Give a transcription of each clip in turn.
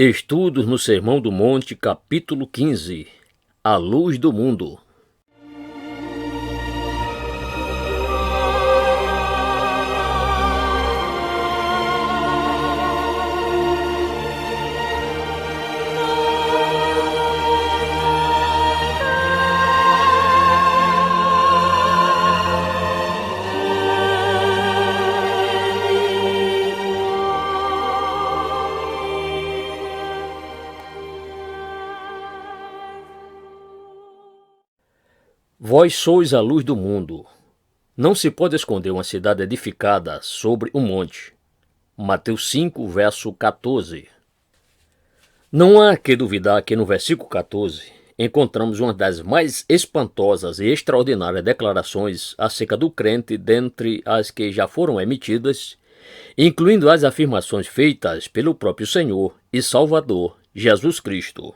Estudos no Sermão do Monte, capítulo 15. A luz do mundo. Vós sois a luz do mundo. Não se pode esconder uma cidade edificada sobre um monte. Mateus 5, verso 14. Não há que duvidar que no versículo 14 encontramos uma das mais espantosas e extraordinárias declarações acerca do crente dentre as que já foram emitidas, incluindo as afirmações feitas pelo próprio Senhor e Salvador, Jesus Cristo.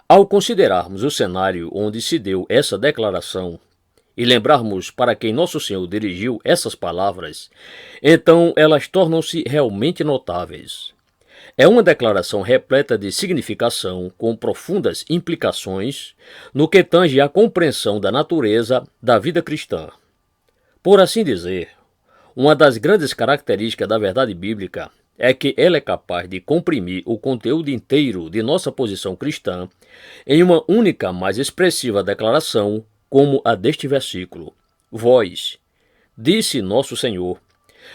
Ao considerarmos o cenário onde se deu essa declaração e lembrarmos para quem Nosso Senhor dirigiu essas palavras, então elas tornam-se realmente notáveis. É uma declaração repleta de significação com profundas implicações no que tange à compreensão da natureza da vida cristã. Por assim dizer, uma das grandes características da verdade bíblica é que ela é capaz de comprimir o conteúdo inteiro de nossa posição cristã em uma única, mais expressiva declaração, como a deste versículo. Vós, disse Nosso Senhor,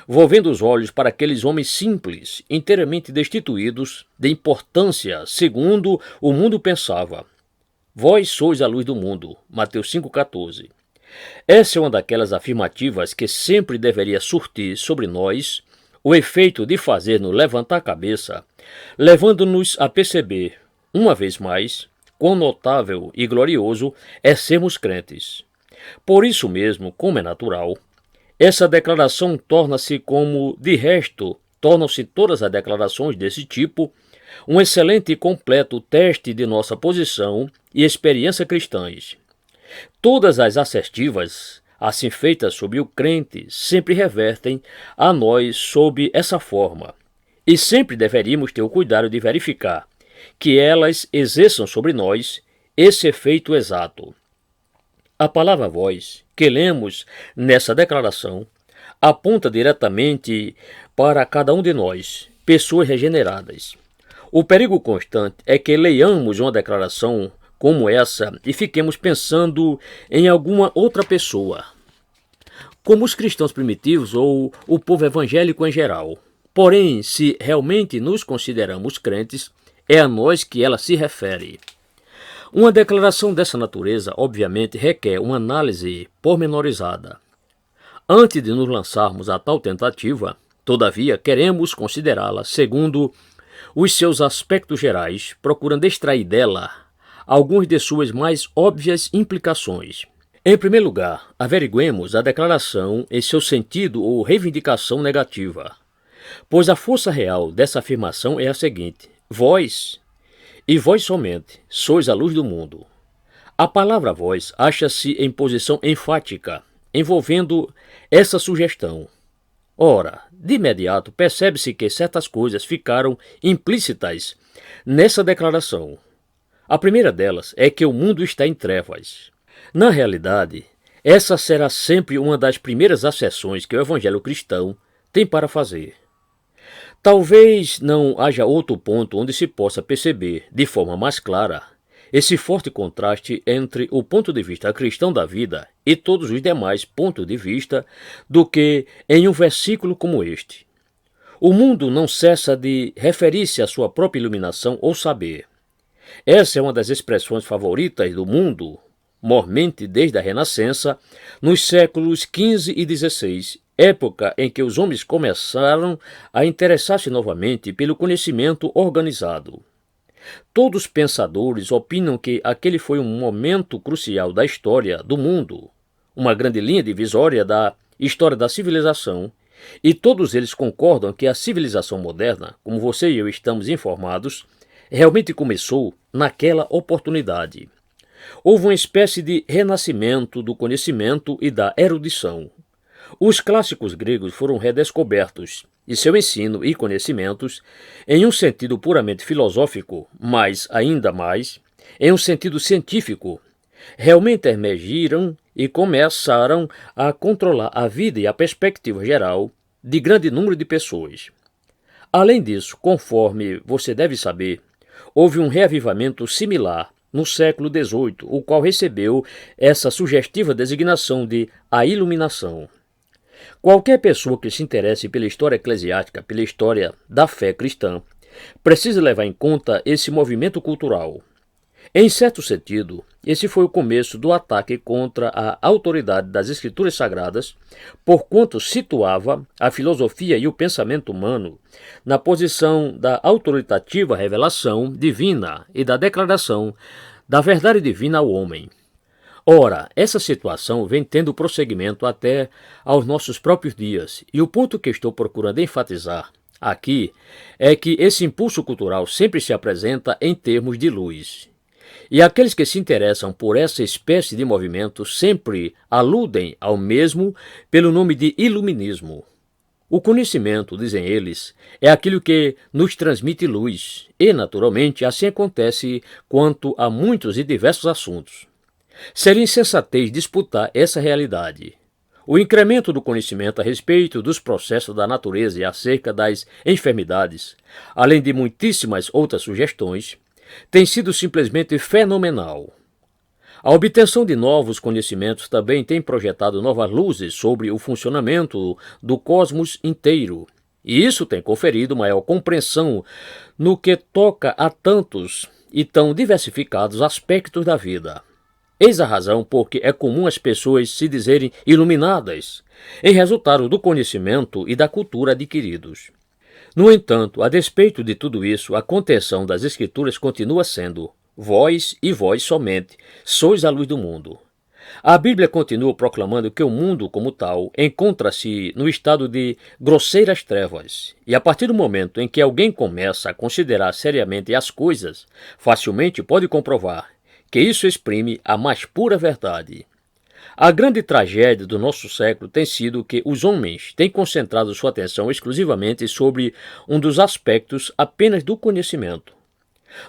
volvendo os olhos para aqueles homens simples, inteiramente destituídos de importância, segundo o mundo pensava. Vós sois a luz do mundo. Mateus 5,14. Essa é uma daquelas afirmativas que sempre deveria surtir sobre nós o efeito de fazer-nos levantar a cabeça, levando-nos a perceber, uma vez mais, quão notável e glorioso é sermos crentes. Por isso mesmo, como é natural, essa declaração torna-se, como de resto tornam-se todas as declarações desse tipo, um excelente e completo teste de nossa posição e experiência cristãs. Todas as assertivas assim feitas sobre o crente, sempre revertem a nós sob essa forma. E sempre deveríamos ter o cuidado de verificar que elas exerçam sobre nós esse efeito exato. A palavra vós, que lemos nessa declaração, aponta diretamente para cada um de nós, pessoas regeneradas. O perigo constante é que leiamos uma declaração como essa e fiquemos pensando em alguma outra pessoa, como os cristãos primitivos ou o povo evangélico em geral. Porém, se realmente nos consideramos crentes, é a nós que ela se refere. Uma declaração dessa natureza, obviamente, requer uma análise pormenorizada. Antes de nos lançarmos a tal tentativa, todavia, queremos considerá-la segundo os seus aspectos gerais, procurando extrair dela algumas de suas mais óbvias implicações. Em primeiro lugar, averiguemos a declaração em seu sentido ou reivindicação negativa, pois a força real dessa afirmação é a seguinte: vós, e vós somente, sois a luz do mundo. A palavra vós acha-se em posição enfática, envolvendo essa sugestão. Ora, de imediato percebe-se que certas coisas ficaram implícitas nessa declaração. A primeira delas é que o mundo está em trevas. Na realidade, essa será sempre uma das primeiras asserções que o evangelho cristão tem para fazer. Talvez não haja outro ponto onde se possa perceber, de forma mais clara, esse forte contraste entre o ponto de vista cristão da vida e todos os demais pontos de vista do que em um versículo como este. O mundo não cessa de referir-se à sua própria iluminação ou saber. Essa é uma das expressões favoritas do mundo, mormente desde a Renascença, nos séculos XV e XVI, época em que os homens começaram a interessar-se novamente pelo conhecimento organizado. Todos os pensadores opinam que aquele foi um momento crucial da história do mundo, uma grande linha divisória da história da civilização, e todos eles concordam que a civilização moderna, como você e eu estamos informados, realmente começou naquela oportunidade. Houve uma espécie de renascimento do conhecimento e da erudição. Os clássicos gregos foram redescobertos e seu ensino e conhecimentos, em um sentido puramente filosófico, mas ainda mais, em um sentido científico, realmente emergiram e começaram a controlar a vida e a perspectiva geral de grande número de pessoas. Além disso, conforme você deve saber, houve um reavivamento similar no século XVIII, o qual recebeu essa sugestiva designação de a Iluminação. Qualquer pessoa que se interesse pela história eclesiástica, pela história da fé cristã, precisa levar em conta esse movimento cultural. Em certo sentido, esse foi o começo do ataque contra a autoridade das Escrituras Sagradas, porquanto situava a filosofia e o pensamento humano na posição da autoritativa revelação divina e da declaração da verdade divina ao homem. Ora, essa situação vem tendo prosseguimento até aos nossos próprios dias, e o ponto que estou procurando enfatizar aqui é que esse impulso cultural sempre se apresenta em termos de luz. E aqueles que se interessam por essa espécie de movimento sempre aludem ao mesmo pelo nome de iluminismo. O conhecimento, dizem eles, é aquilo que nos transmite luz, e, naturalmente, assim acontece quanto a muitos e diversos assuntos. Seria insensatez disputar essa realidade. O incremento do conhecimento a respeito dos processos da natureza e acerca das enfermidades, além de muitíssimas outras sugestões, tem sido simplesmente fenomenal. A obtenção de novos conhecimentos também tem projetado novas luzes sobre o funcionamento do cosmos inteiro, e isso tem conferido maior compreensão no que toca a tantos e tão diversificados aspectos da vida. Eis a razão porque é comum as pessoas se dizerem iluminadas, em resultado do conhecimento e da cultura adquiridos. No entanto, a despeito de tudo isso, a contenção das Escrituras continua sendo: vós e vós somente sois a luz do mundo. A Bíblia continua proclamando que o mundo como tal encontra-se no estado de grosseiras trevas, e a partir do momento em que alguém começa a considerar seriamente as coisas, facilmente pode comprovar que isso exprime a mais pura verdade. A grande tragédia do nosso século tem sido que os homens têm concentrado sua atenção exclusivamente sobre um dos aspectos apenas do conhecimento.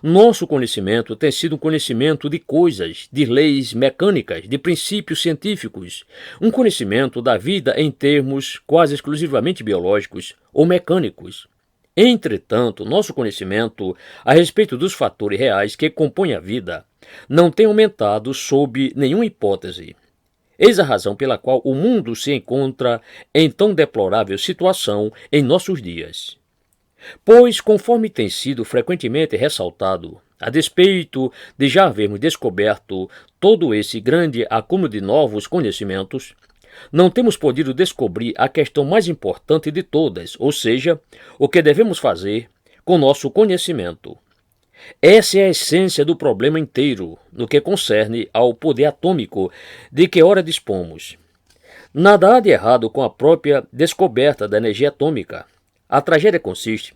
Nosso conhecimento tem sido um conhecimento de coisas, de leis mecânicas, de princípios científicos, um conhecimento da vida em termos quase exclusivamente biológicos ou mecânicos. Entretanto, nosso conhecimento a respeito dos fatores reais que compõem a vida não tem aumentado sob nenhuma hipótese. Eis a razão pela qual o mundo se encontra em tão deplorável situação em nossos dias. Pois, conforme tem sido frequentemente ressaltado, a despeito de já havermos descoberto todo esse grande acúmulo de novos conhecimentos, não temos podido descobrir a questão mais importante de todas, ou seja, o que devemos fazer com nosso conhecimento. Essa é a essência do problema inteiro, no que concerne ao poder atômico de que ora dispomos. Nada há de errado com a própria descoberta da energia atômica. A tragédia consiste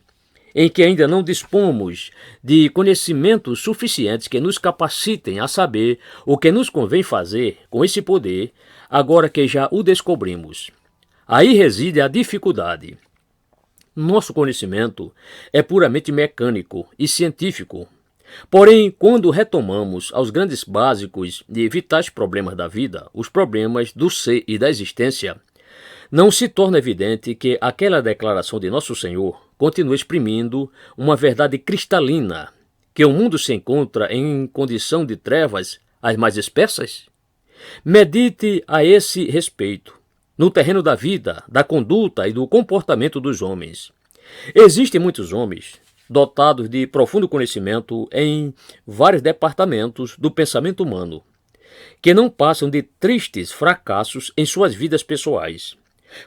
em que ainda não dispomos de conhecimentos suficientes que nos capacitem a saber o que nos convém fazer com esse poder, agora que já o descobrimos. Aí reside a dificuldade. Nosso conhecimento é puramente mecânico e científico. Porém, quando retomamos aos grandes básicos e vitais problemas da vida, os problemas do ser e da existência, não se torna evidente que aquela declaração de Nosso Senhor continua exprimindo uma verdade cristalina, que o mundo se encontra em condição de trevas as mais espessas? Medite a esse respeito, no terreno da vida, da conduta e do comportamento dos homens. Existem muitos homens dotados de profundo conhecimento em vários departamentos do pensamento humano, que não passam de tristes fracassos em suas vidas pessoais.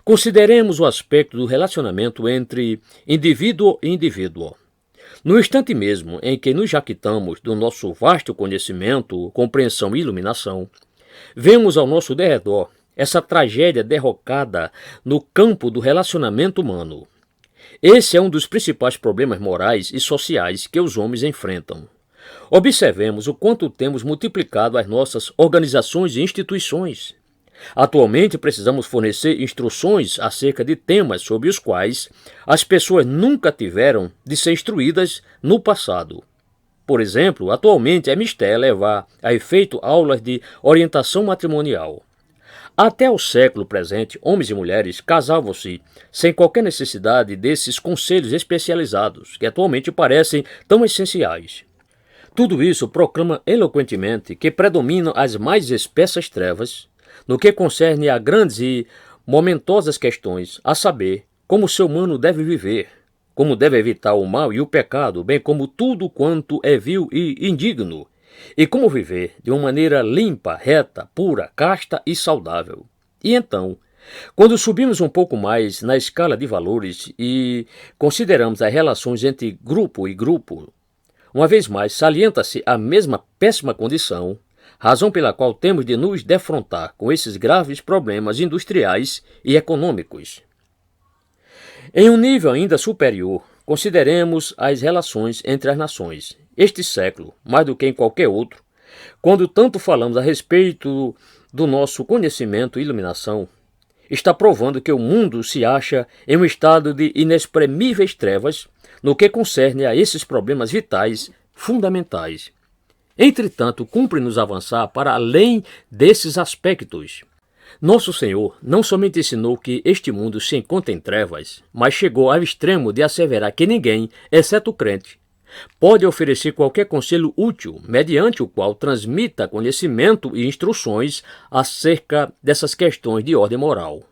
Consideremos o aspecto do relacionamento entre indivíduo e indivíduo. No instante mesmo em que nos jactamos do nosso vasto conhecimento, compreensão e iluminação, vemos ao nosso derredor essa tragédia derrocada no campo do relacionamento humano. Esse é um dos principais problemas morais e sociais que os homens enfrentam. Observemos o quanto temos multiplicado as nossas organizações e instituições. Atualmente, precisamos fornecer instruções acerca de temas sobre os quais as pessoas nunca tiveram de ser instruídas no passado. Por exemplo, atualmente é mistério levar a efeito aulas de orientação matrimonial. Até o século presente, homens e mulheres casavam-se sem qualquer necessidade desses conselhos especializados, que atualmente parecem tão essenciais. Tudo isso proclama eloquentemente que predominam as mais espessas trevas no que concerne a grandes e momentosas questões, a saber, como o ser humano deve viver, como deve evitar o mal e o pecado, bem como tudo quanto é vil e indigno, e como viver de uma maneira limpa, reta, pura, casta e saudável. E então, quando subimos um pouco mais na escala de valores e consideramos as relações entre grupo e grupo, uma vez mais salienta-se a mesma péssima condição, razão pela qual temos de nos defrontar com esses graves problemas industriais e econômicos. Em um nível ainda superior, consideremos as relações entre as nações. Este século, mais do que em qualquer outro, quando tanto falamos a respeito do nosso conhecimento e iluminação, está provando que o mundo se acha em um estado de inexprimíveis trevas no que concerne a esses problemas vitais fundamentais. Entretanto, cumpre-nos avançar para além desses aspectos. Nosso Senhor não somente ensinou que este mundo se encontra em trevas, mas chegou ao extremo de asseverar que ninguém, exceto o crente, pode oferecer qualquer conselho útil, mediante o qual transmita conhecimento e instruções acerca dessas questões de ordem moral.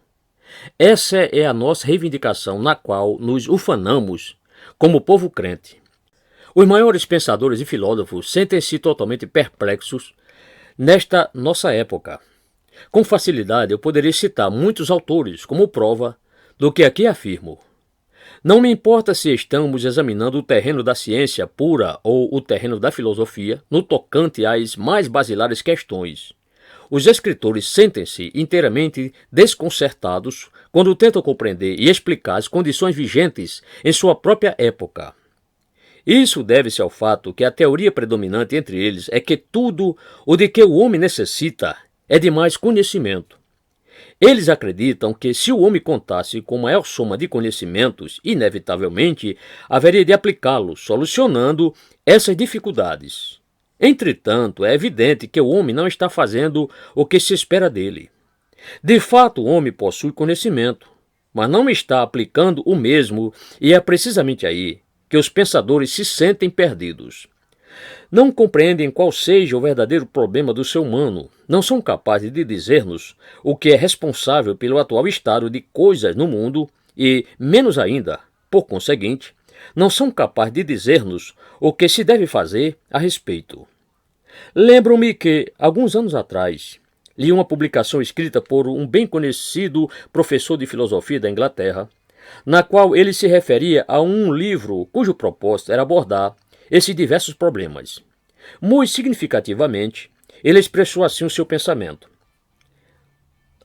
Essa é a nossa reivindicação na qual nos ufanamos como povo crente. Os maiores pensadores e filósofos sentem-se totalmente perplexos nesta nossa época. Com facilidade eu poderia citar muitos autores como prova do que aqui afirmo. Não me importa se estamos examinando o terreno da ciência pura ou o terreno da filosofia, no tocante às mais basilares questões. Os escritores sentem-se inteiramente desconcertados quando tentam compreender e explicar as condições vigentes em sua própria época. Isso deve-se ao fato que a teoria predominante entre eles é que tudo o de que o homem necessita é de mais conhecimento. Eles acreditam que se o homem contasse com maior soma de conhecimentos, inevitavelmente haveria de aplicá-los, solucionando essas dificuldades. Entretanto, é evidente que o homem não está fazendo o que se espera dele. De fato, o homem possui conhecimento, mas não está aplicando o mesmo, e é precisamente aí que os pensadores se sentem perdidos. Não compreendem qual seja o verdadeiro problema do ser humano, não são capazes de dizer-nos o que é responsável pelo atual estado de coisas no mundo e, menos ainda, por conseguinte, não são capazes de dizer-nos o que se deve fazer a respeito. Lembro-me que, alguns anos atrás, li uma publicação escrita por um bem conhecido professor de filosofia da Inglaterra, na qual ele se referia a um livro cujo propósito era abordar esses diversos problemas. Muito significativamente, ele expressou assim o seu pensamento.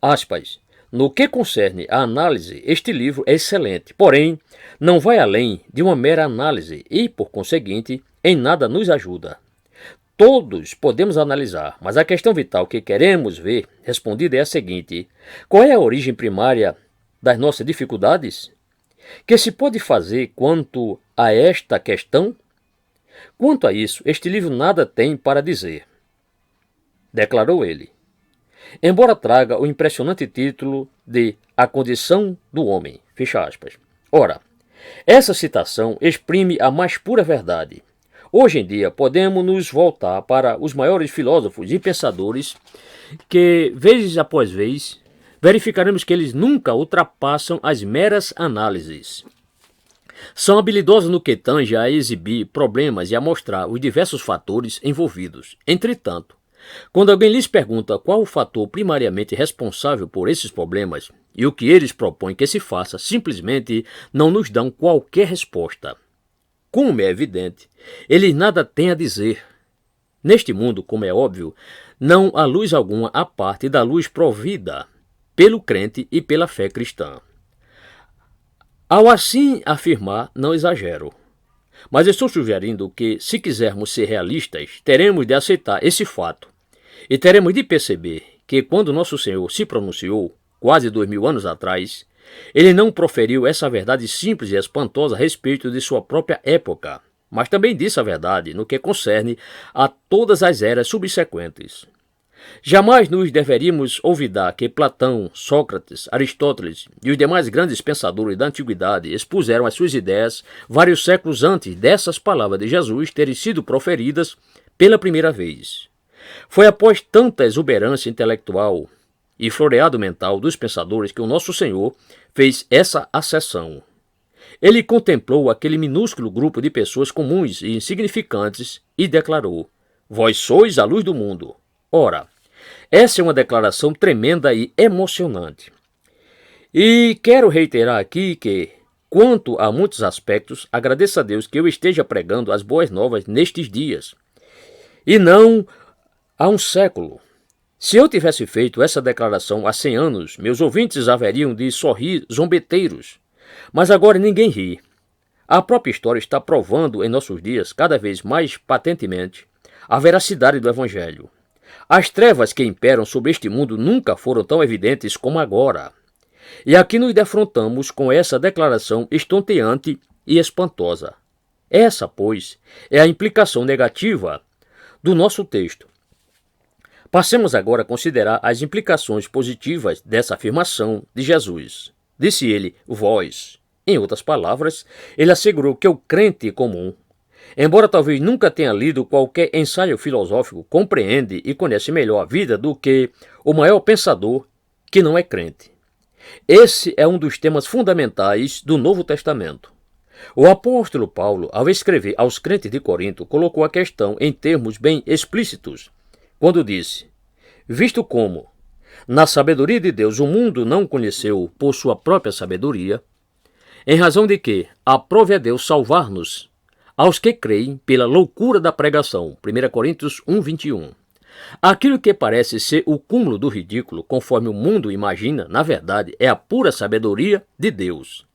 Aspas, no que concerne à análise, este livro é excelente, porém, não vai além de uma mera análise e, por conseguinte, em nada nos ajuda. Todos podemos analisar, mas a questão vital que queremos ver respondida é a seguinte: qual é a origem primária das nossas dificuldades? Que se pode fazer quanto a esta questão? Quanto a isso, este livro nada tem para dizer, declarou ele, embora traga o impressionante título de A Condição do Homem, fecha aspas. Ora, essa citação exprime a mais pura verdade. Hoje em dia, podemos nos voltar para os maiores filósofos e pensadores que, vez após vez, verificaremos que eles nunca ultrapassam as meras análises. São habilidosos no que tange a exibir problemas e a mostrar os diversos fatores envolvidos. Entretanto, quando alguém lhes pergunta qual o fator primariamente responsável por esses problemas e o que eles propõem que se faça, simplesmente não nos dão qualquer resposta. Como é evidente, eles nada têm a dizer. Neste mundo, como é óbvio, não há luz alguma à parte da luz provida pelo crente e pela fé cristã. Ao assim afirmar, não exagero. Mas estou sugerindo que, se quisermos ser realistas, teremos de aceitar esse fato e teremos de perceber que quando nosso Senhor se pronunciou, quase 2000 anos atrás, ele não proferiu essa verdade simples e espantosa a respeito de sua própria época, mas também disse a verdade no que concerne a todas as eras subsequentes. Jamais nos deveríamos olvidar que Platão, Sócrates, Aristóteles e os demais grandes pensadores da antiguidade expuseram as suas ideias vários séculos antes dessas palavras de Jesus terem sido proferidas pela primeira vez. Foi após tanta exuberância intelectual e floreado mental dos pensadores que o nosso Senhor fez essa acessão. Ele contemplou aquele minúsculo grupo de pessoas comuns e insignificantes e declarou: "Vós sois a luz do mundo." Ora, essa é uma declaração tremenda e emocionante. E quero reiterar aqui que, quanto a muitos aspectos, agradeço a Deus que eu esteja pregando as boas novas nestes dias, e não há um século. Se eu tivesse feito essa declaração há 100 anos, meus ouvintes haveriam de sorrir zombeteiros. Mas agora ninguém ri. A própria história está provando em nossos dias, cada vez mais patentemente, a veracidade do Evangelho. As trevas que imperam sobre este mundo nunca foram tão evidentes como agora. E aqui nos defrontamos com essa declaração estonteante e espantosa. Essa, pois, é a implicação negativa do nosso texto. Passemos agora a considerar as implicações positivas dessa afirmação de Jesus. Disse ele, vós. Em outras palavras, ele assegurou que o crente comum, embora talvez nunca tenha lido qualquer ensaio filosófico, compreende e conhece melhor a vida do que o maior pensador que não é crente. Esse é um dos temas fundamentais do Novo Testamento. O apóstolo Paulo, ao escrever aos crentes de Corinto, colocou a questão em termos bem explícitos, quando disse: visto como, na sabedoria de Deus, o mundo não conheceu por sua própria sabedoria, em razão de que aprove a Deus salvar-nos aos que creem pela loucura da pregação. 1 Coríntios 1:21. Aquilo que parece ser o cúmulo do ridículo, conforme o mundo imagina, na verdade, é a pura sabedoria de Deus.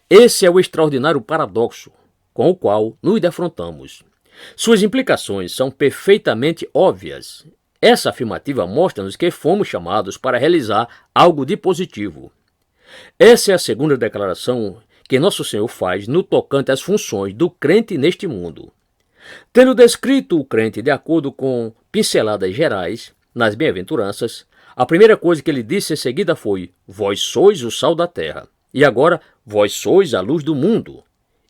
Esse é o extraordinário paradoxo com o qual nos defrontamos. Suas implicações são perfeitamente óbvias. Essa afirmativa mostra-nos que fomos chamados para realizar algo de positivo. Essa é a segunda declaração que nosso Senhor faz no tocante às funções do crente neste mundo. Tendo descrito o crente de acordo com pinceladas gerais nas bem-aventuranças, a primeira coisa que ele disse em seguida foi: vós sois o sal da terra, e agora vós sois a luz do mundo,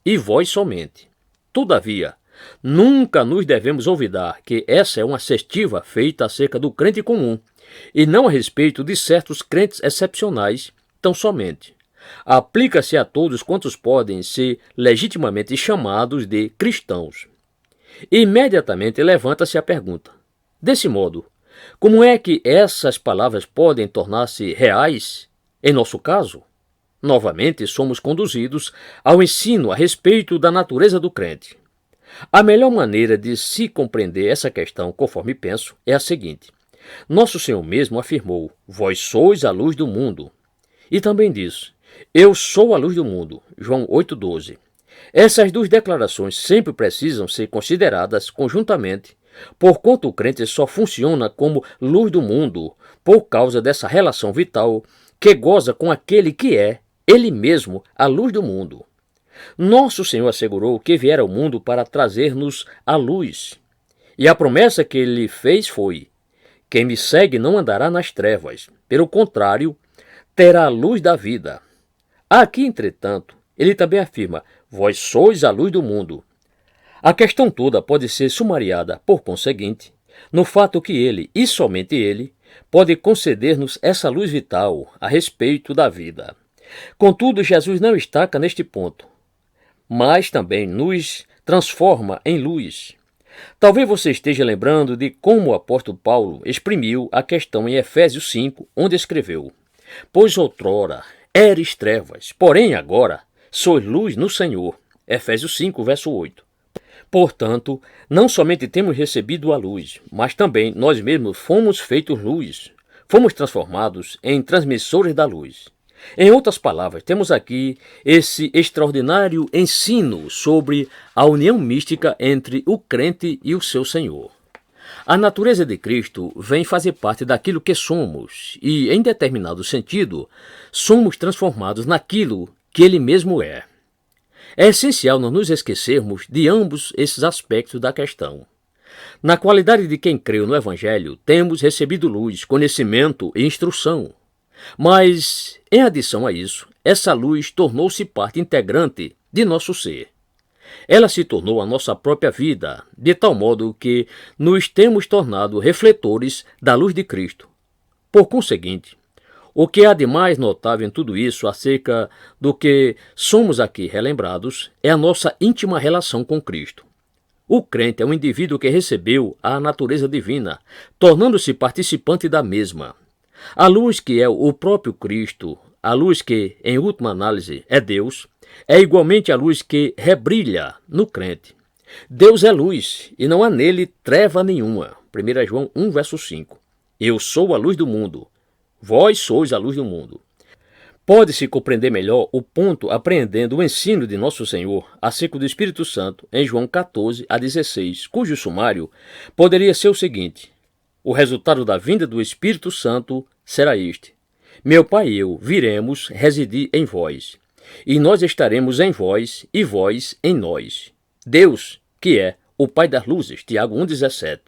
e vós somente. Todavia, nunca nos devemos olvidar que essa é uma assertiva feita acerca do crente comum, e não a respeito de certos crentes excepcionais, tão somente. Aplica-se a todos quantos podem ser legitimamente chamados de cristãos. Imediatamente levanta-se a pergunta: desse modo, como é que essas palavras podem tornar-se reais em nosso caso? Novamente, somos conduzidos ao ensino a respeito da natureza do crente. A melhor maneira de se compreender essa questão, conforme penso, é a seguinte: nosso Senhor mesmo afirmou: vós sois a luz do mundo. E também diz: eu sou a luz do mundo. João 8,12. Essas duas declarações sempre precisam ser consideradas conjuntamente, porquanto o crente só funciona como luz do mundo por causa dessa relação vital que goza com aquele que é, ele mesmo, a luz do mundo. Nosso Senhor assegurou que viera ao mundo para trazer-nos a luz. E a promessa que ele fez foi: quem me segue não andará nas trevas, pelo contrário, terá a luz da vida. Aqui, entretanto, ele também afirma: vós sois a luz do mundo. A questão toda pode ser sumariada, por conseguinte, no fato que ele, e somente ele, pode conceder-nos essa luz vital a respeito da vida. Contudo, Jesus não estaca neste ponto, mas também nos transforma em luz. Talvez você esteja lembrando de como o apóstolo Paulo exprimiu a questão em Efésios 5, onde escreveu: pois outrora eres trevas, porém agora sois luz no Senhor. Efésios 5, verso 8. Portanto, não somente temos recebido a luz, mas também nós mesmos fomos feitos luz. Fomos transformados em transmissores da luz. Em outras palavras, temos aqui esse extraordinário ensino sobre a união mística entre o crente e o seu Senhor. A natureza de Cristo vem fazer parte daquilo que somos e, em determinado sentido, somos transformados naquilo que Ele mesmo é. É essencial não nos esquecermos de ambos esses aspectos da questão. Na qualidade de quem creu no Evangelho, temos recebido luz, conhecimento e instrução. Mas, em adição a isso, essa luz tornou-se parte integrante de nosso ser. Ela se tornou a nossa própria vida, de tal modo que nos temos tornado refletores da luz de Cristo. Por conseguinte, o que há de mais notável em tudo isso acerca do que somos aqui relembrados é a nossa íntima relação com Cristo. O crente é um indivíduo que recebeu a natureza divina, tornando-se participante da mesma. A luz que é o próprio Cristo, a luz que, em última análise, é Deus, é igualmente a luz que rebrilha no crente. Deus é luz e não há nele treva nenhuma. 1 João 1, verso 5. Eu sou a luz do mundo. Vós sois a luz do mundo. Pode-se compreender melhor o ponto apreendendo o ensino de Nosso Senhor acerca do Espírito Santo em João 14 a 16, cujo sumário poderia ser o seguinte: o resultado da vinda do Espírito Santo será este: meu Pai e eu viremos residir em vós, e nós estaremos em vós e vós em nós. Deus, que é o Pai das luzes, Tiago 1,17,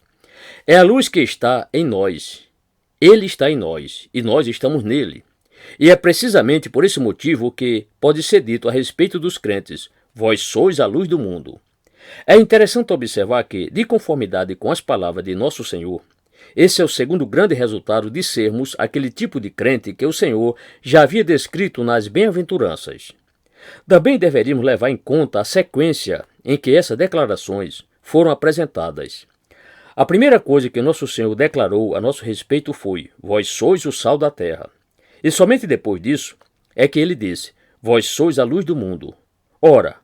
é a luz que está em nós. Ele está em nós e nós estamos nele. E é precisamente por esse motivo que pode ser dito a respeito dos crentes: vós sois a luz do mundo. É interessante observar que, de conformidade com as palavras de Nosso Senhor, esse é o segundo grande resultado de sermos aquele tipo de crente que o Senhor já havia descrito nas bem-aventuranças. Também deveríamos levar em conta a sequência em que essas declarações foram apresentadas. A primeira coisa que Nosso Senhor declarou a nosso respeito foi: vós sois o sal da terra. E somente depois disso é que ele disse: vós sois a luz do mundo. Ora,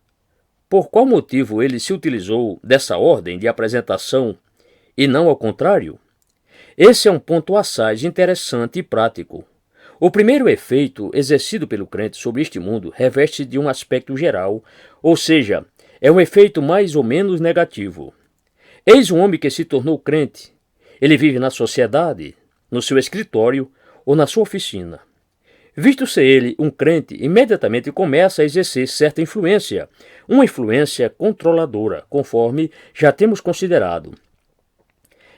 por qual motivo ele se utilizou dessa ordem de apresentação e não ao contrário? Esse é um ponto assaz interessante e prático. O primeiro efeito exercido pelo crente sobre este mundo reveste de um aspecto geral, ou seja, é um efeito mais ou menos negativo. Eis um homem que se tornou crente. Ele vive na sociedade, no seu escritório ou na sua oficina. Visto ser ele um crente, imediatamente começa a exercer certa influência, uma influência controladora, conforme já temos considerado.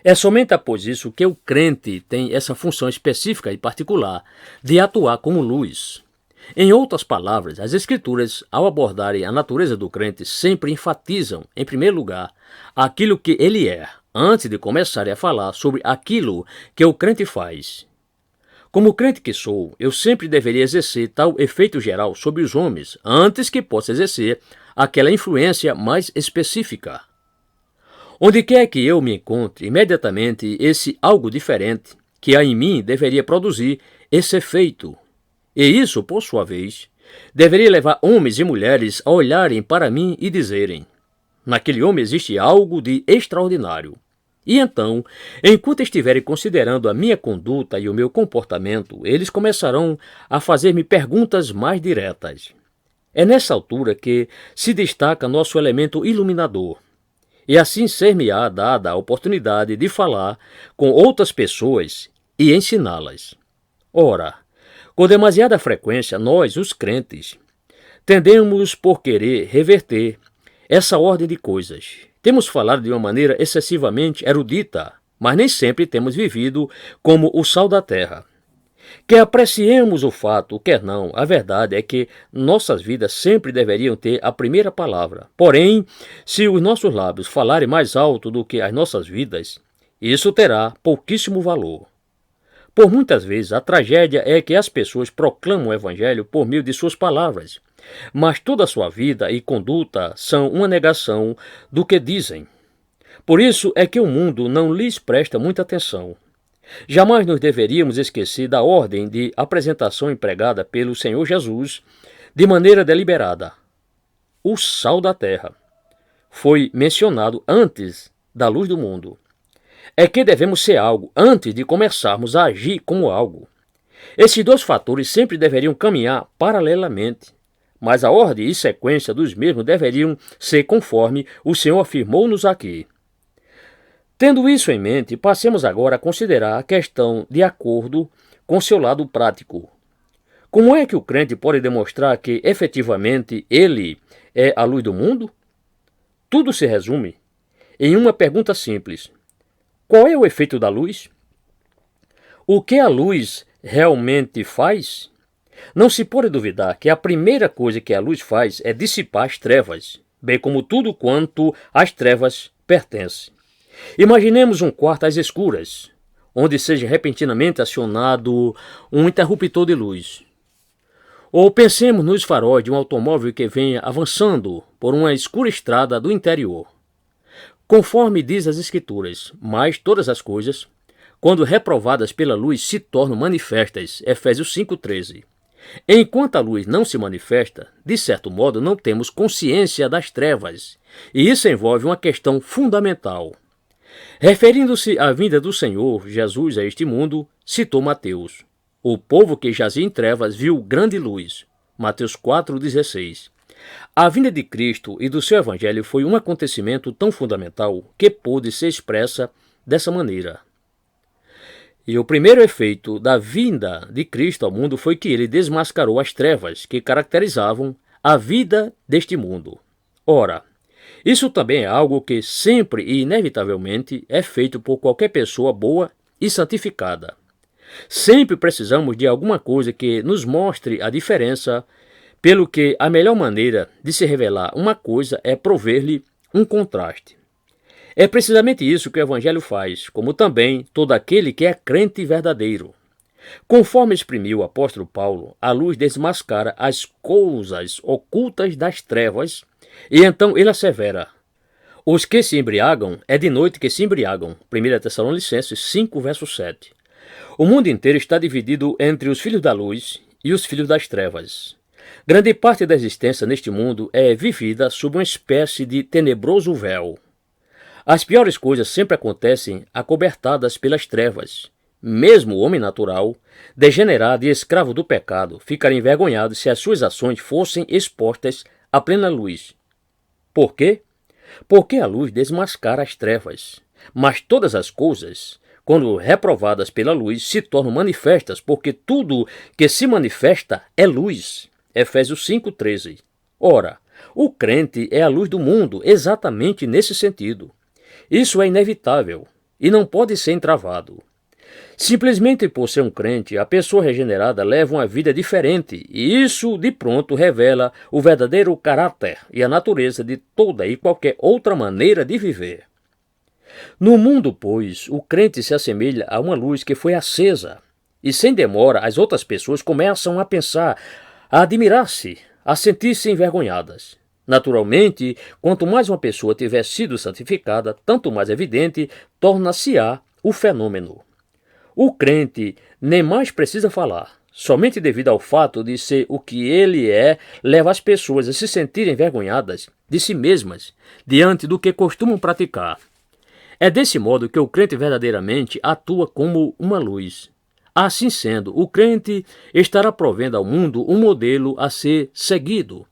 É somente após isso que o crente tem essa função específica e particular de atuar como luz. Em outras palavras, as Escrituras, ao abordarem a natureza do crente, sempre enfatizam, em primeiro lugar, aquilo que ele é, antes de começarem a falar sobre aquilo que o crente faz. Como crente que sou, eu sempre deveria exercer tal efeito geral sobre os homens, antes que possa exercer aquela influência mais específica. Onde quer que eu me encontre, imediatamente esse algo diferente que há em mim deveria produzir esse efeito. E isso, por sua vez, deveria levar homens e mulheres a olharem para mim e dizerem: naquele homem existe algo de extraordinário. E então, enquanto estiverem considerando a minha conduta e o meu comportamento, eles começarão a fazer-me perguntas mais diretas. É nessa altura que se destaca nosso elemento iluminador. E assim ser-me-á dada a oportunidade de falar com outras pessoas e ensiná-las. Ora, com demasiada frequência, nós, os crentes, tendemos por querer reverter essa ordem de coisas. Temos falado de uma maneira excessivamente erudita, mas nem sempre temos vivido como o sal da terra. Quer apreciemos o fato, quer não, a verdade é que nossas vidas sempre deveriam ter a primeira palavra. Porém, se os nossos lábios falarem mais alto do que as nossas vidas, isso terá pouquíssimo valor. Por muitas vezes, a tragédia é que as pessoas proclamam o Evangelho por meio de suas palavras, mas toda a sua vida e conduta são uma negação do que dizem. Por isso é que o mundo não lhes presta muita atenção. Jamais nos deveríamos esquecer da ordem de apresentação empregada pelo Senhor Jesus de maneira deliberada. O sal da terra foi mencionado antes da luz do mundo. É que devemos ser algo antes de começarmos a agir como algo. Esses dois fatores sempre deveriam caminhar paralelamente, mas a ordem e sequência dos mesmos deveriam ser conforme o Senhor afirmou-nos aqui. Tendo isso em mente, passemos agora a considerar a questão de acordo com seu lado prático. Como é que o crente pode demonstrar que efetivamente ele é a luz do mundo? Tudo se resume em uma pergunta simples: qual é o efeito da luz? O que a luz realmente faz? Não se pode duvidar que a primeira coisa que a luz faz é dissipar as trevas, bem como tudo quanto às trevas pertence. Imaginemos um quarto às escuras, onde seja repentinamente acionado um interruptor de luz. Ou pensemos nos faróis de um automóvel que venha avançando por uma escura estrada do interior. Conforme diz as Escrituras, mas todas as coisas, quando reprovadas pela luz, se tornam manifestas. Efésios 5,13. Enquanto a luz não se manifesta, de certo modo não temos consciência das trevas, e isso envolve uma questão fundamental. Referindo-se à vinda do Senhor Jesus a este mundo, citou Mateus: o povo que jazia em trevas viu grande luz. Mateus 4,16. A vinda de Cristo e do seu Evangelho foi um acontecimento tão fundamental que pôde ser expressa dessa maneira. E o primeiro efeito da vinda de Cristo ao mundo foi que ele desmascarou as trevas que caracterizavam a vida deste mundo. Ora, isso também é algo que sempre e inevitavelmente é feito por qualquer pessoa boa e santificada. Sempre precisamos de alguma coisa que nos mostre a diferença, pelo que a melhor maneira de se revelar uma coisa é prover-lhe um contraste. É precisamente isso que o Evangelho faz, como também todo aquele que é crente verdadeiro. Conforme exprimiu o apóstolo Paulo, a luz desmascara as coisas ocultas das trevas, e então ele assevera: os que se embriagam é de noite que se embriagam. 1 Tessalonicenses 5, verso 7. O mundo inteiro está dividido entre os filhos da luz e os filhos das trevas. Grande parte da existência neste mundo é vivida sob uma espécie de tenebroso véu. As piores coisas sempre acontecem acobertadas pelas trevas. Mesmo o homem natural, degenerado e escravo do pecado, ficaria envergonhado se as suas ações fossem expostas à plena luz. Por quê? Porque a luz desmascara as trevas. Mas todas as coisas, quando reprovadas pela luz, se tornam manifestas, porque tudo que se manifesta é luz. Efésios 5,13. Ora, o crente é a luz do mundo, exatamente nesse sentido. Isso é inevitável e não pode ser entravado. Simplesmente por ser um crente, a pessoa regenerada leva uma vida diferente, e isso de pronto revela o verdadeiro caráter e a natureza de toda e qualquer outra maneira de viver. No mundo, pois, o crente se assemelha a uma luz que foi acesa, e sem demora as outras pessoas começam a pensar, a admirar-se, a sentir-se envergonhadas. Naturalmente, quanto mais uma pessoa tiver sido santificada, tanto mais evidente torna-se-á o fenômeno. O crente nem mais precisa falar. Somente devido ao fato de ser o que ele é, leva as pessoas a se sentirem envergonhadas de si mesmas diante do que costumam praticar. É desse modo que o crente verdadeiramente atua como uma luz. Assim sendo, o crente estará provendo ao mundo um modelo a ser seguido.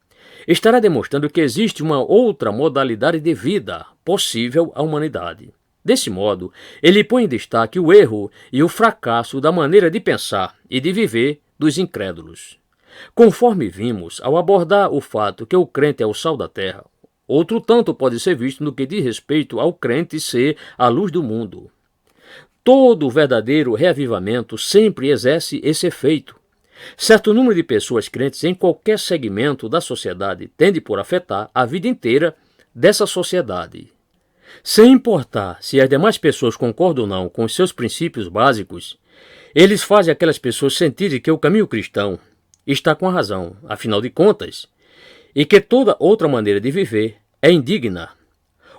Estará demonstrando que existe uma outra modalidade de vida possível à humanidade. Desse modo, ele põe em destaque o erro e o fracasso da maneira de pensar e de viver dos incrédulos. Conforme vimos, ao abordar o fato que o crente é o sal da terra, outro tanto pode ser visto no que diz respeito ao crente ser a luz do mundo. Todo verdadeiro reavivamento sempre exerce esse efeito. Certo número de pessoas crentes em qualquer segmento da sociedade tende por afetar a vida inteira dessa sociedade. Sem importar se as demais pessoas concordam ou não com os seus princípios básicos, eles fazem aquelas pessoas sentirem que o caminho cristão está com a razão, afinal de contas, e que toda outra maneira de viver é indigna.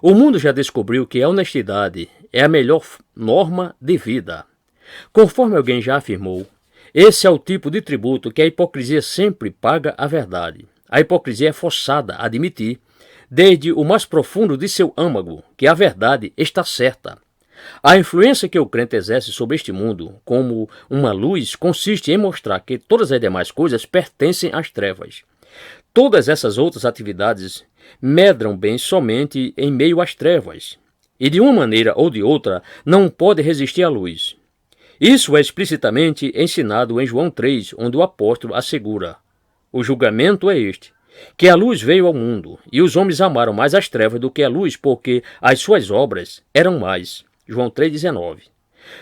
O mundo já descobriu que a honestidade é a melhor norma de vida. Conforme alguém já afirmou, esse é o tipo de tributo que a hipocrisia sempre paga à verdade. A hipocrisia é forçada a admitir, desde o mais profundo de seu âmago, que a verdade está certa. A influência que o crente exerce sobre este mundo, como uma luz, consiste em mostrar que todas as demais coisas pertencem às trevas. Todas essas outras atividades medram bem somente em meio às trevas. e de uma maneira ou de outra não pode resistir à luz. Isso é explicitamente ensinado em João 3, onde o apóstolo assegura: o julgamento é este, que a luz veio ao mundo, e os homens amaram mais as trevas do que a luz, porque as suas obras eram mais. João 3,19.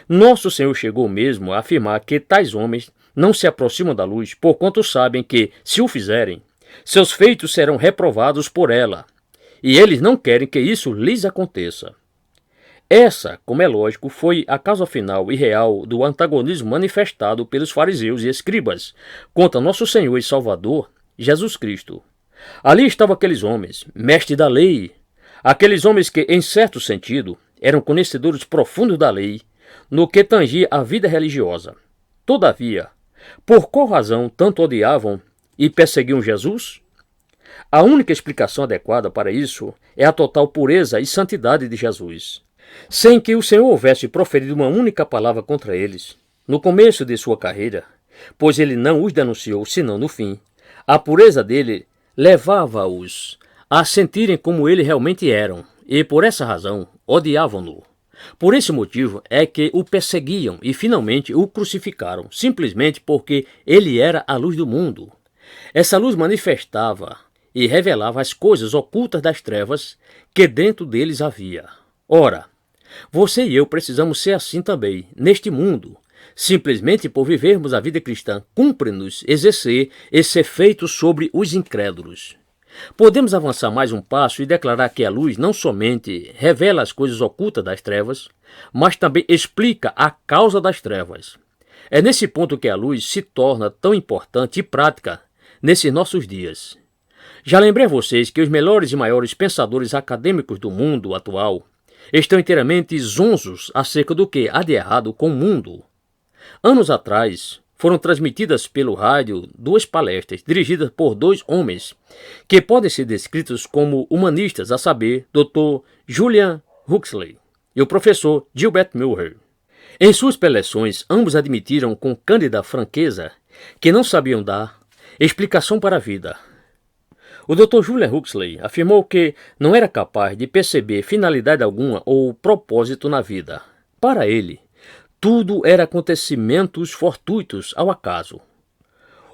Nosso Senhor chegou mesmo a afirmar que tais homens não se aproximam da luz, porquanto sabem que, se o fizerem, seus feitos serão reprovados por ela, e eles não querem que isso lhes aconteça. Essa, como é lógico, foi a causa final e real do antagonismo manifestado pelos fariseus e escribas contra nosso Senhor e Salvador, Jesus Cristo. Ali estavam aqueles homens, mestres da lei, aqueles homens que, em certo sentido, eram conhecedores profundos da lei, no que tangia a vida religiosa. Todavia, por qual razão tanto odiavam e perseguiam Jesus? A única explicação adequada para isso é a total pureza e santidade de Jesus. Sem que o Senhor houvesse proferido uma única palavra contra eles, no começo de sua carreira, pois ele não os denunciou senão no fim, a pureza dele levava-os a sentirem como ele realmente eram, e por essa razão odiavam-no. Por esse motivo é que o perseguiam e finalmente o crucificaram, simplesmente porque ele era a luz do mundo. Essa luz manifestava e revelava as coisas ocultas das trevas que dentro deles havia. Ora, você e eu precisamos ser assim também, neste mundo. Simplesmente por vivermos a vida cristã, cumpre-nos exercer esse efeito sobre os incrédulos. Podemos avançar mais um passo e declarar que a luz não somente revela as coisas ocultas das trevas, mas também explica a causa das trevas. É nesse ponto que a luz se torna tão importante e prática nesses nossos dias. Já lembrei a vocês que os melhores e maiores pensadores acadêmicos do mundo atual estão inteiramente zonzos acerca do que há de errado com o mundo. Anos atrás, foram transmitidas pelo rádio 2 palestras dirigidas por 2 homens que podem ser descritos como humanistas, a saber, Dr. Julian Huxley e o professor Gilbert Murray. Em suas preleções, ambos admitiram com cândida franqueza que não sabiam dar explicação para a vida. O Dr. Julian Huxley afirmou que não era capaz de perceber finalidade alguma ou propósito na vida. Para ele, tudo era acontecimentos fortuitos ao acaso.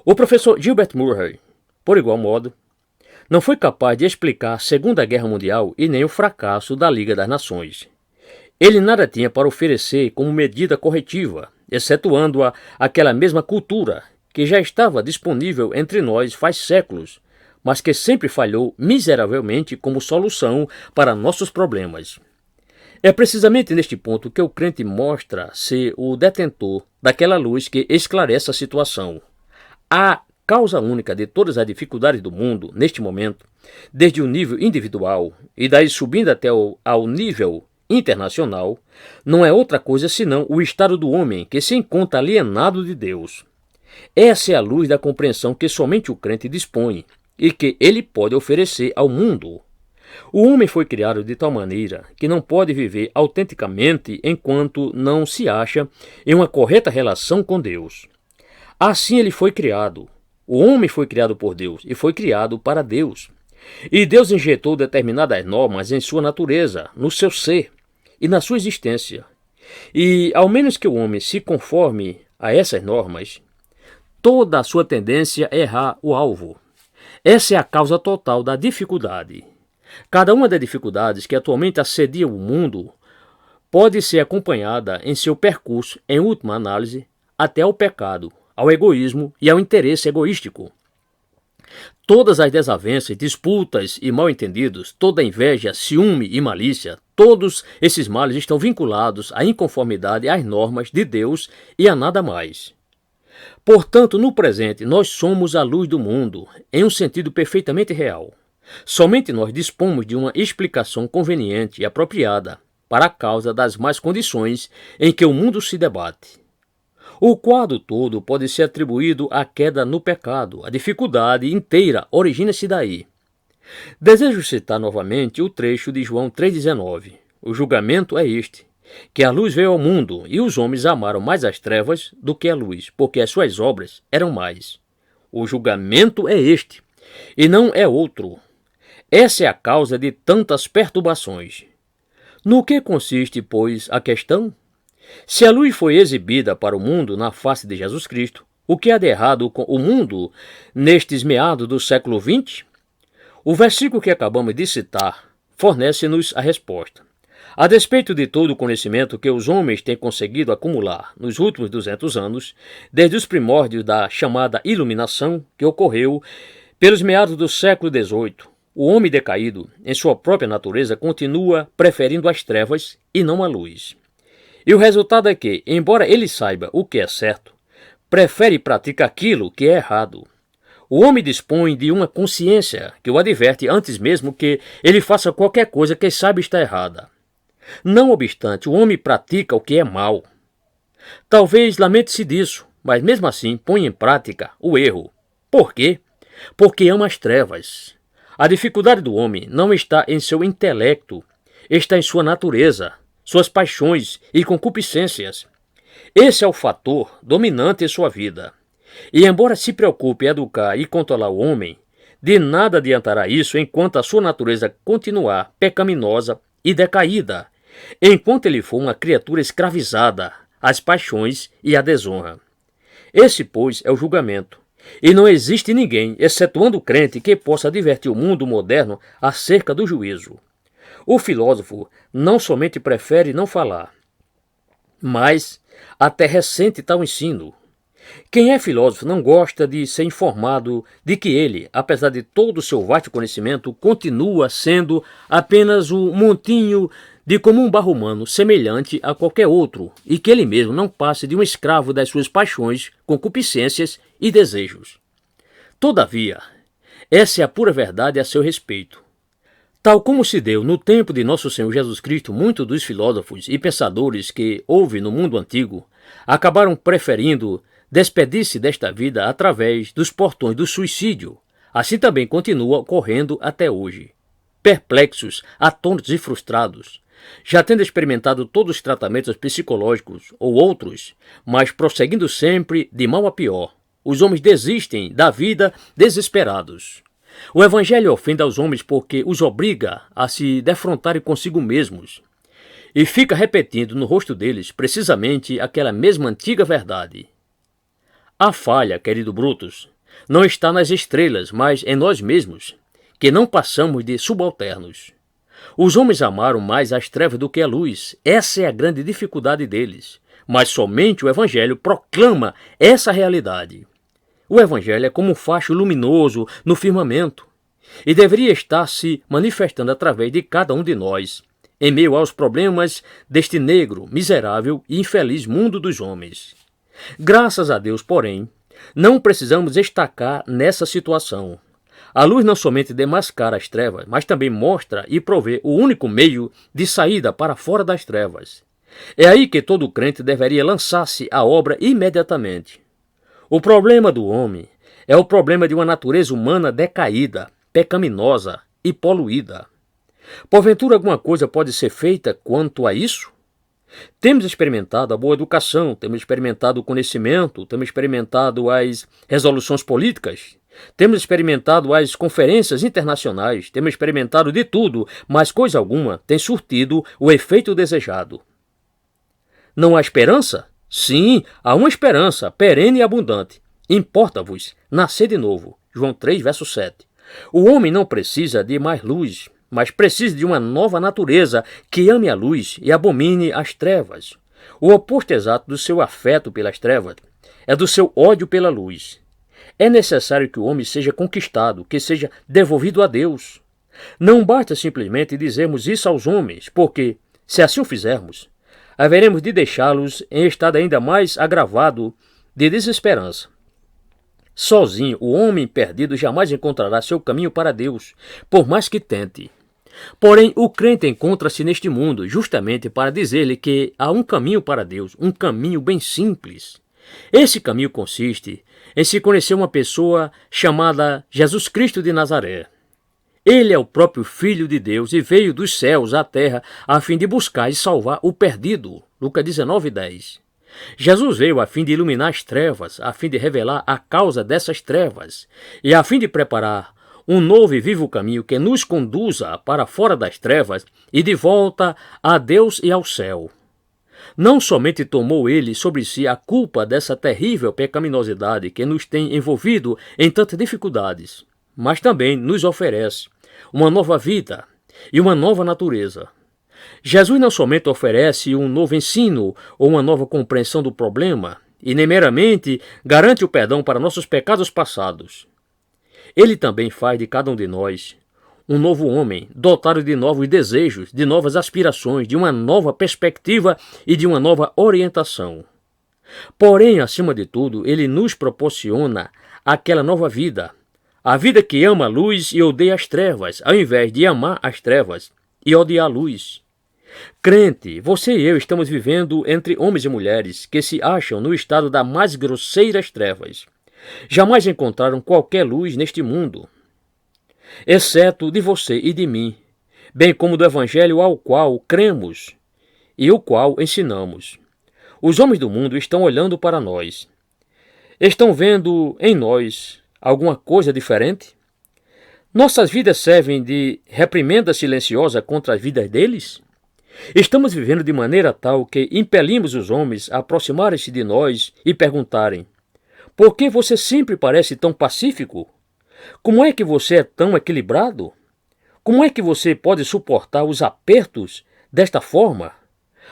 O professor Gilbert Murray, por igual modo, não foi capaz de explicar a Segunda Guerra Mundial e nem o fracasso da Liga das Nações. Ele nada tinha para oferecer como medida corretiva, excetuando aquela mesma cultura que já estava disponível entre nós faz séculos, mas que sempre falhou miseravelmente como solução para nossos problemas. É precisamente neste ponto que o crente mostra ser o detentor daquela luz que esclarece a situação. A causa única de todas as dificuldades do mundo, neste momento, desde o nível individual e daí subindo até ao nível internacional, não é outra coisa senão o estado do homem que se encontra alienado de Deus. Essa é a luz da compreensão que somente o crente dispõe e que ele pode oferecer ao mundo. O homem foi criado de tal maneira que não pode viver autenticamente enquanto não se acha em uma correta relação com Deus. Assim ele foi criado. O homem foi criado por Deus e foi criado para Deus. E Deus injetou determinadas normas em sua natureza, no seu ser e na sua existência. E, ao menos que o homem se conforme a essas normas, toda a sua tendência é errar o alvo. Essa é a causa total da dificuldade. Cada uma das dificuldades que atualmente assediam o mundo pode ser acompanhada em seu percurso, em última análise, até ao pecado, ao egoísmo e ao interesse egoístico. Todas as desavenças, disputas e mal-entendidos, toda inveja, ciúme e malícia, todos esses males estão vinculados à inconformidade às normas de Deus e a nada mais. Portanto, no presente, nós somos a luz do mundo, em um sentido perfeitamente real. Somente nós dispomos de uma explicação conveniente e apropriada para a causa das más condições em que o mundo se debate. O quadro todo pode ser atribuído à queda no pecado. A dificuldade inteira origina-se daí. Desejo citar novamente o trecho de João 3,19. O julgamento é este, que a luz veio ao mundo, e os homens amaram mais as trevas do que a luz, porque as suas obras eram mais. O julgamento é este, e não é outro. Essa é a causa de tantas perturbações. No que consiste, pois, a questão? Se a luz foi exibida para o mundo na face de Jesus Cristo, o que há de errado com o mundo nestes meados do século XX? O versículo que acabamos de citar fornece-nos a resposta. A despeito de todo o conhecimento que os homens têm conseguido acumular nos últimos 200 anos, desde os primórdios da chamada Iluminação, que ocorreu pelos meados do século XVIII, o homem decaído, em sua própria natureza, continua preferindo as trevas e não a luz. E o resultado é que, embora ele saiba o que é certo, prefere e pratica aquilo que é errado. O homem dispõe de uma consciência que o adverte antes mesmo que ele faça qualquer coisa que saiba estar errada. Não obstante, o homem pratica o que é mal. Talvez lamente-se disso, mas mesmo assim põe em prática o erro. Por quê? Porque ama as trevas. A dificuldade do homem não está em seu intelecto, está em sua natureza, suas paixões e concupiscências. Esse é o fator dominante em sua vida. E embora se preocupe em educar e controlar o homem, de nada adiantará isso enquanto a sua natureza continuar pecaminosa e decaída, enquanto ele for uma criatura escravizada às paixões e à desonra. Esse, pois, é o julgamento. E não existe ninguém, excetuando o crente, que possa advertir o mundo moderno acerca do juízo. O filósofo não somente prefere não falar, mas até ressente tal ensino. Quem é filósofo não gosta de ser informado de que ele, apesar de todo o seu vasto conhecimento, continua sendo apenas um montinho de comum barro humano, semelhante a qualquer outro, e que ele mesmo não passe de um escravo das suas paixões, concupiscências e desejos. Todavia, essa é a pura verdade a seu respeito. Tal como se deu no tempo de nosso Senhor Jesus Cristo, muitos dos filósofos e pensadores que houve no mundo antigo acabaram preferindo despedir-se desta vida através dos portões do suicídio. Assim também continua ocorrendo até hoje. Perplexos, atônitos e frustrados, já tendo experimentado todos os tratamentos psicológicos ou outros, mas prosseguindo sempre de mal a pior, os homens desistem da vida desesperados. O Evangelho ofende aos homens porque os obriga a se defrontarem consigo mesmos e fica repetindo no rosto deles precisamente aquela mesma antiga verdade. A falha, querido Brutus, não está nas estrelas, mas em nós mesmos, que não passamos de subalternos. Os homens amaram mais as trevas do que a luz. Essa é a grande dificuldade deles. Mas somente o Evangelho proclama essa realidade. O Evangelho é como um facho luminoso no firmamento e deveria estar se manifestando através de cada um de nós, em meio aos problemas deste negro, miserável e infeliz mundo dos homens. Graças a Deus, porém, não precisamos destacar nessa situação. A luz não somente demascara as trevas, mas também mostra e provê o único meio de saída para fora das trevas. É aí que todo crente deveria lançar-se à obra imediatamente. O problema do homem é o problema de uma natureza humana decaída, pecaminosa e poluída. Porventura alguma coisa pode ser feita quanto a isso? Temos experimentado a boa educação, temos experimentado o conhecimento, temos experimentado as resoluções políticas, temos experimentado as conferências internacionais, temos experimentado de tudo, mas coisa alguma tem surtido o efeito desejado. Não há esperança? Sim, há uma esperança perene e abundante. Importa-vos nascer de novo. João 3, verso 7. O homem não precisa de mais luz, mas precisa de uma nova natureza que ame a luz e abomine as trevas. O oposto exato do seu afeto pelas trevas é do seu ódio pela luz. É necessário que o homem seja conquistado, que seja devolvido a Deus. Não basta simplesmente dizermos isso aos homens, porque, se assim o fizermos, haveremos de deixá-los em estado ainda mais agravado de desesperança. Sozinho, o homem perdido jamais encontrará seu caminho para Deus, por mais que tente. Porém, o crente encontra-se neste mundo justamente para dizer-lhe que há um caminho para Deus, um caminho bem simples. Esse caminho consiste em se conhecer uma pessoa chamada Jesus Cristo de Nazaré. Ele é o próprio Filho de Deus e veio dos céus à terra a fim de buscar e salvar o perdido. Lucas 19, 10. Jesus veio a fim de iluminar as trevas, a fim de revelar a causa dessas trevas e a fim de preparar um novo e vivo caminho que nos conduza para fora das trevas e de volta a Deus e ao céu. Não somente tomou ele sobre si a culpa dessa terrível pecaminosidade que nos tem envolvido em tantas dificuldades, mas também nos oferece uma nova vida e uma nova natureza. Jesus não somente oferece um novo ensino ou uma nova compreensão do problema, e nem meramente garante o perdão para nossos pecados passados. Ele também faz de cada um de nós um novo homem, dotado de novos desejos, de novas aspirações, de uma nova perspectiva e de uma nova orientação. Porém, acima de tudo, ele nos proporciona aquela nova vida, a vida que ama a luz e odeia as trevas, ao invés de amar as trevas e odiar a luz. Crente, você e eu estamos vivendo entre homens e mulheres que se acham no estado das mais grosseiras trevas. Jamais encontraram qualquer luz neste mundo, exceto de você e de mim, bem como do evangelho ao qual cremos e o qual ensinamos. Os homens do mundo estão olhando para nós. Estão vendo em nós alguma coisa diferente? Nossas vidas servem de reprimenda silenciosa contra as vidas deles? Estamos vivendo de maneira tal que impelimos os homens a aproximarem-se de nós e perguntarem: por que você sempre parece tão pacífico? Como é que você é tão equilibrado? Como é que você pode suportar os apertos desta forma?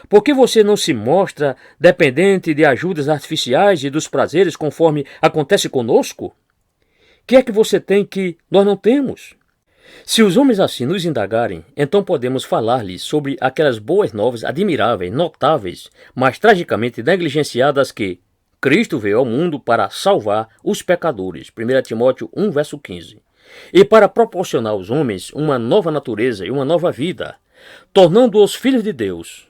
Por que você não se mostra dependente de ajudas artificiais e dos prazeres conforme acontece conosco? O que é que você tem que nós não temos? Se os homens assim nos indagarem, então podemos falar-lhes sobre aquelas boas novas admiráveis, notáveis, mas tragicamente negligenciadas que Cristo veio ao mundo para salvar os pecadores. 1 Timóteo 1, verso 15. E para proporcionar aos homens uma nova natureza e uma nova vida, tornando-os filhos de Deus.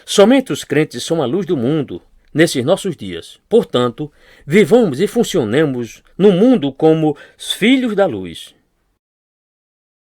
Somente os crentes são a luz do mundo nesses nossos dias. Portanto, vivamos e funcionemos no mundo como filhos da luz.